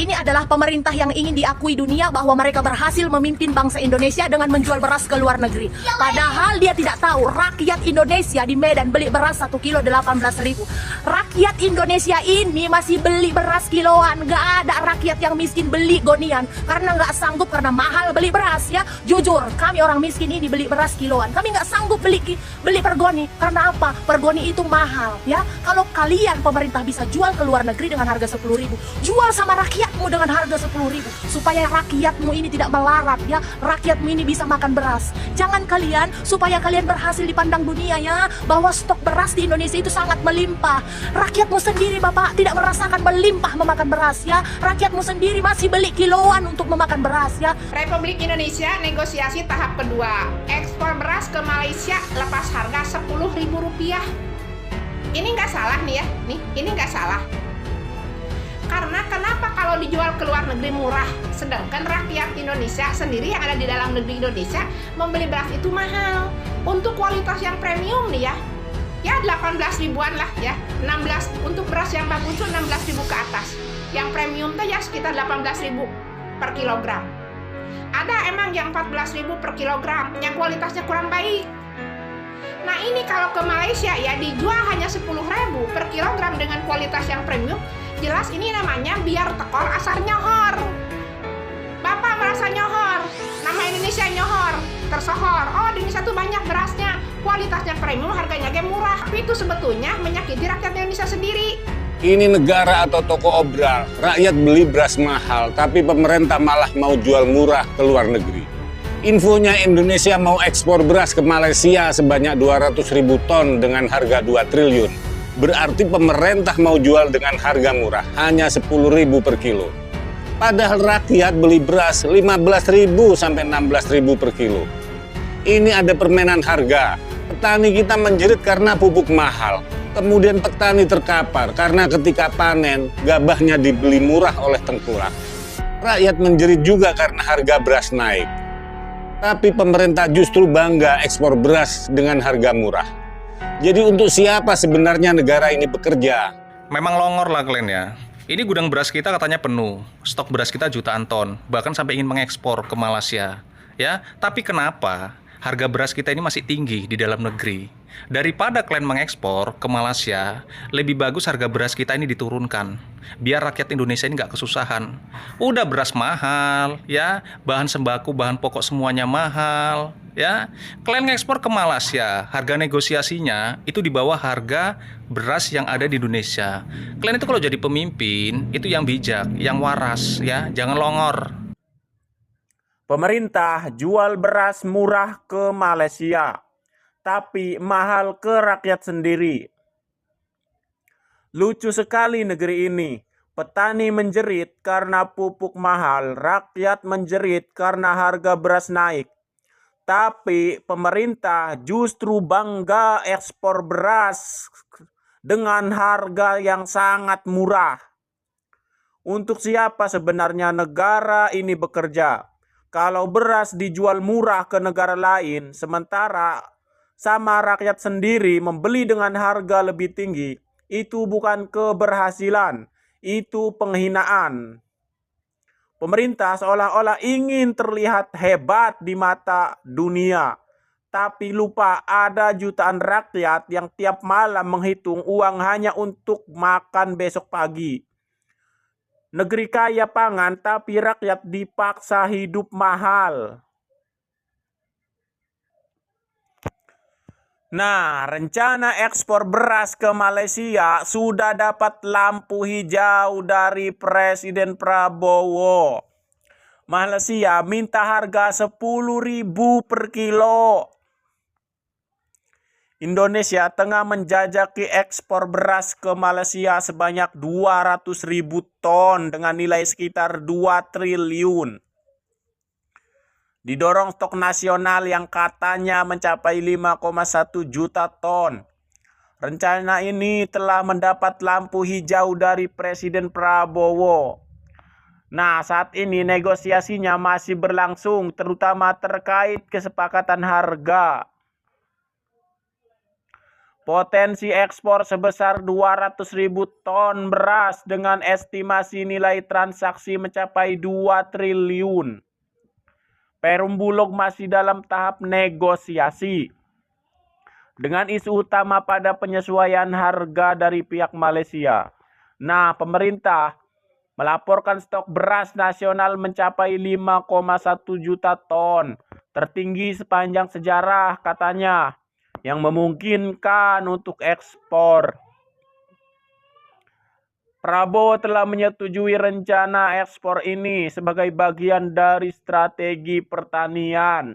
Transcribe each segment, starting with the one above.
Ini adalah pemerintah yang ingin diakui dunia bahwa mereka berhasil memimpin bangsa Indonesia dengan menjual beras ke luar negeri. Padahal dia tidak tahu rakyat Indonesia di Medan beli beras 1 kilo 18.000. Rakyat Indonesia ini masih beli beras kiloan. Gak ada rakyat yang miskin beli gonian karena nggak sanggup, karena mahal beli beras ya. Jujur, kami orang miskin ini beli beras kiloan. Kami nggak sanggup beli pergoni. Karena apa? Pergoni itu mahal ya. Kalau kalian pemerintah bisa jual ke luar negeri dengan harga 10.000, jual sama rakyatmu dengan harga 10.000 supaya rakyatmu ini tidak melarat ya. Rakyatmu ini bisa makan beras. Jangan kalian, supaya kalian berhasil dipandang dunia ya, bahwa stok beras di Indonesia itu sangat melimpah. Rakyatmu sendiri Bapak tidak merasakan melimpah memakan beras ya. Rakyatmu sendiri masih beli kiloan untuk memakan beras ya. Republik Indonesia negosiasi tahap kedua, ekspor beras ke Malaysia lepas harga Rp10.000. Ini nggak salah nih ya, ini nggak salah. Karena kenapa kalau dijual ke luar negeri murah, sedangkan rakyat Indonesia sendiri yang ada di dalam negeri Indonesia membeli beras itu mahal. Untuk kualitas yang premium nih ya 18 ribuan lah ya, 16 untuk beras yang bagus itu 16.000 ke atas. Yang premium tuh ya sekitar 18.000 per kilogram. Ada emang yang 14.000 per kilogram yang kualitasnya kurang baik. Nah ini kalau ke Malaysia ya dijual hanya 10.000 per kilogram dengan kualitas yang premium. Jelas ini namanya biar tekor asar nyohor. Bapak merasa nyohor, nama Indonesia nyohor, tersohor. Oh di Indonesia tuh banyak berasnya, kualitasnya premium, harganya murah. Tapi itu sebetulnya menyakiti rakyat Indonesia sendiri. Ini negara atau toko obral, rakyat beli beras mahal, tapi pemerintah malah mau jual murah ke luar negeri. Infonya Indonesia mau ekspor beras ke Malaysia sebanyak 200.000 ton dengan harga 2 triliun. Berarti pemerintah mau jual dengan harga murah, hanya 10.000 per kilo. Padahal rakyat beli beras 15.000 sampai 16.000 per kilo. Ini ada permainan harga. Petani kita menjerit karena pupuk mahal. Kemudian petani terkapar karena ketika panen, gabahnya dibeli murah oleh tengkulak. Rakyat menjerit juga karena harga beras naik. Tapi pemerintah justru bangga ekspor beras dengan harga murah. Jadi untuk siapa sebenarnya negara ini bekerja? Memang longor lah kalian ya. Ini gudang beras kita katanya penuh. Stok beras kita jutaan ton. Bahkan sampai ingin mengekspor ke Malaysia. Ya, tapi kenapa harga beras kita ini masih tinggi di dalam negeri? Daripada kalian mengekspor ke Malaysia, lebih bagus harga beras kita ini diturunkan. Biar rakyat Indonesia ini nggak kesusahan. Udah beras mahal, ya, bahan sembako, bahan pokok semuanya mahal, ya. Kalian ngekspor ke Malaysia, harga negosiasinya itu di bawah harga beras yang ada di Indonesia. Kalian itu kalau jadi pemimpin, itu yang bijak, yang waras, ya, jangan longor. Pemerintah jual beras murah ke Malaysia, tapi mahal ke rakyat sendiri. Lucu sekali negeri ini. Petani menjerit karena pupuk mahal, rakyat menjerit karena harga beras naik. Tapi pemerintah justru bangga ekspor beras dengan harga yang sangat murah. Untuk siapa sebenarnya negara ini bekerja? Kalau beras dijual murah ke negara lain, sementara sama rakyat sendiri membeli dengan harga lebih tinggi, itu bukan keberhasilan, itu penghinaan. Pemerintah seolah-olah ingin terlihat hebat di mata dunia, tapi lupa ada jutaan rakyat yang tiap malam menghitung uang hanya untuk makan besok pagi. Negeri kaya pangan, tapi rakyat dipaksa hidup mahal. Nah, rencana ekspor beras ke Malaysia sudah dapat lampu hijau dari Presiden Prabowo. Malaysia minta harga 10.000 per kilo. Indonesia tengah menjajaki ekspor beras ke Malaysia sebanyak 200.000 ton dengan nilai sekitar 2 triliun. Didorong stok nasional yang katanya mencapai 5,1 juta ton. Rencana ini telah mendapat lampu hijau dari Presiden Prabowo. Nah, saat ini negosiasinya masih berlangsung, terutama terkait kesepakatan harga. potensi ekspor sebesar 200.000 ton beras dengan estimasi nilai transaksi mencapai 2 triliun. Perum Bulog masih dalam tahap negosiasi dengan isu utama pada penyesuaian harga dari pihak Malaysia. Nah, pemerintah melaporkan stok beras nasional mencapai 5,1 juta ton, tertinggi sepanjang sejarah katanya, yang memungkinkan untuk ekspor. Prabowo telah menyetujui rencana ekspor ini sebagai bagian dari strategi pertanian.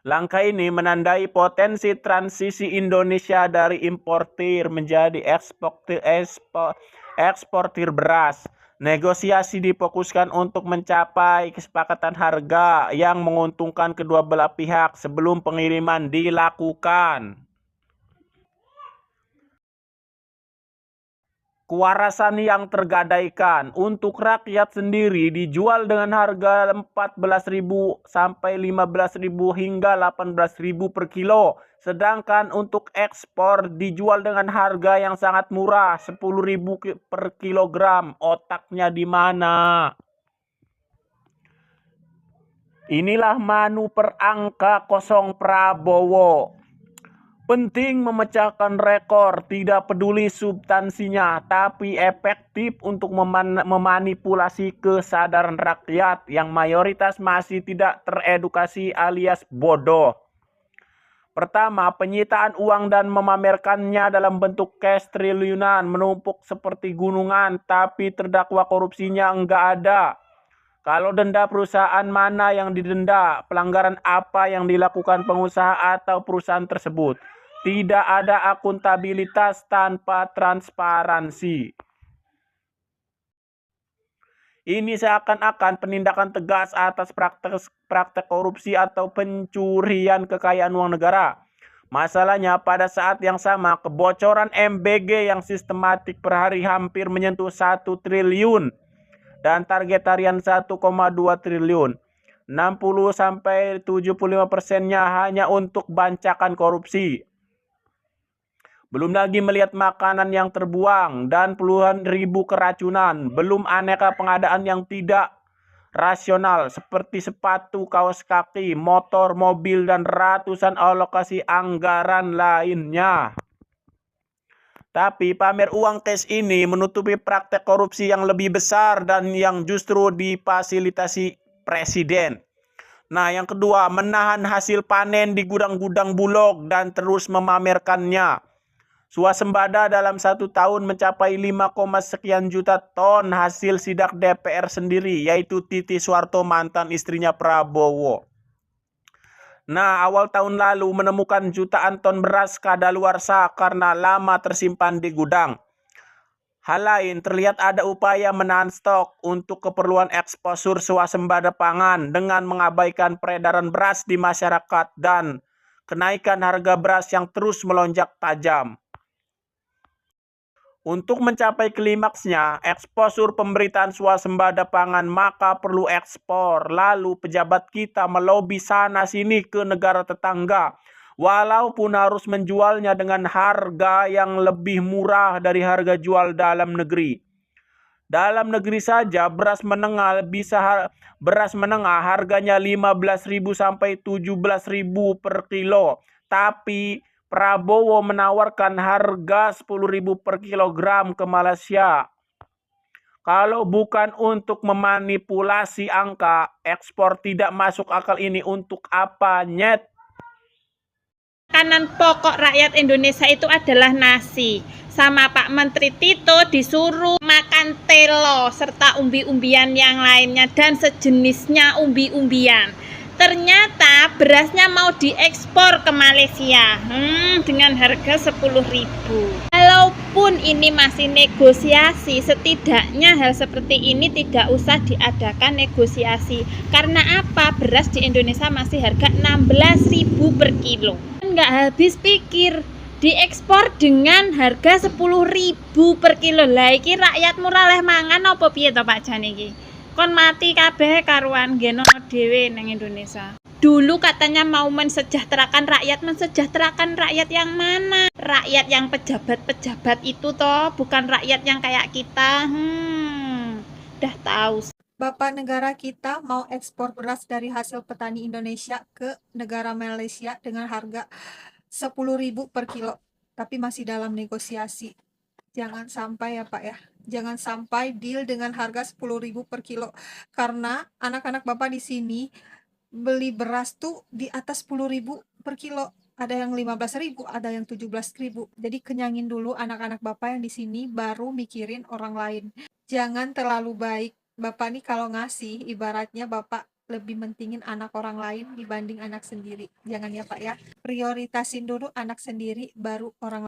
Langkah ini menandai potensi transisi Indonesia dari importir menjadi eksportir beras. Negosiasi difokuskan untuk mencapai kesepakatan harga yang menguntungkan kedua belah pihak sebelum pengiriman dilakukan. Kewarasan yang tergadaikan untuk rakyat sendiri dijual dengan harga 14.000 sampai 15.000 hingga 18.000 per kilo. Sedangkan untuk ekspor dijual dengan harga yang sangat murah, 10.000 per kilogram. Otaknya di mana? Inilah manuver angka kosong Prabowo. Penting memecahkan rekor, tidak peduli substansinya, tapi efektif untuk memanipulasi kesadaran rakyat yang mayoritas masih tidak teredukasi alias bodoh. Pertama, penyitaan uang dan memamerkannya dalam bentuk cash triliunan menumpuk seperti gunungan, tapi terdakwa korupsinya enggak ada. Kalau denda perusahaan mana yang didenda, pelanggaran apa yang dilakukan pengusaha atau perusahaan tersebut. Tidak ada akuntabilitas tanpa transparansi. Ini seakan-akan penindakan tegas atas praktek korupsi atau pencurian kekayaan uang negara. Masalahnya pada saat yang sama kebocoran MBG yang sistematik per hari hampir menyentuh 1 triliun dan target harian 1,2 triliun. 60-75%-nya hanya untuk bancakan korupsi. Belum lagi melihat makanan yang terbuang dan puluhan ribu keracunan. Belum aneka pengadaan yang tidak rasional seperti sepatu, kaos kaki, motor, mobil, dan ratusan alokasi anggaran lainnya. Tapi pamer uang cash ini menutupi praktek korupsi yang lebih besar dan yang justru difasilitasi Presiden. Nah, yang kedua, menahan hasil panen di gudang-gudang Bulog dan terus memamerkannya. Swasembada dalam 1 tahun mencapai 5, sekian juta ton hasil sidak DPR sendiri, yaitu Titi Soeharto mantan istrinya Prabowo. Nah, awal tahun lalu menemukan jutaan ton beras kadaluarsa karena lama tersimpan di gudang. Hal lain, terlihat ada upaya menahan stok untuk keperluan eksposur swasembada pangan dengan mengabaikan peredaran beras di masyarakat dan kenaikan harga beras yang terus melonjak tajam. Untuk mencapai klimaksnya, eksposur pemberitaan swasembada pangan maka perlu ekspor. Lalu pejabat kita melobi sana-sini ke negara tetangga. Walaupun harus menjualnya dengan harga yang lebih murah dari harga jual dalam negeri. Dalam negeri saja beras menengah harganya 15.000 sampai 17.000 per kilo. Tapi Prabowo menawarkan harga 10.000 per kilogram ke Malaysia. Kalau bukan untuk memanipulasi angka, ekspor tidak masuk akal ini untuk apa, nyet? Makanan pokok rakyat Indonesia itu adalah nasi. Sama Pak Menteri Tito disuruh makan telo serta umbi-umbian yang lainnya dan sejenisnya umbi-umbian. Ternyata berasnya mau diekspor ke Malaysia dengan harga 10.000. Walaupun ini masih negosiasi, setidaknya hal seperti ini tidak usah diadakan negosiasi. Karena apa? Beras di Indonesia masih harga 16.000 per kilo. Nggak habis pikir, diekspor dengan harga 10.000 per kilo. Lah iki rakyat murah leh mangan apa piye to Pak Jan iki? Kon mati kabeh karuan geno dhewe nang Indonesia. Dulu katanya mau mensejahterakan rakyat yang mana? Rakyat yang pejabat-pejabat itu toh, bukan rakyat yang kayak kita. Udah tahu. Bapak negara kita mau ekspor beras dari hasil petani Indonesia ke negara Malaysia dengan harga 10.000 per kilo, tapi masih dalam negosiasi. Jangan sampai ya Pak ya, jangan sampai deal dengan harga 10.000 per kilo, karena anak-anak Bapak di sini beli beras tuh di atas 10.000 per kilo. Ada yang 15.000, ada yang 17.000. Jadi kenyangin dulu anak-anak Bapak yang di sini, baru mikirin orang lain. Jangan terlalu baik. Bapak nih kalau ngasih, ibaratnya Bapak lebih mentingin anak orang lain dibanding anak sendiri. Jangan ya Pak ya. Prioritasin dulu anak sendiri, baru orang lain.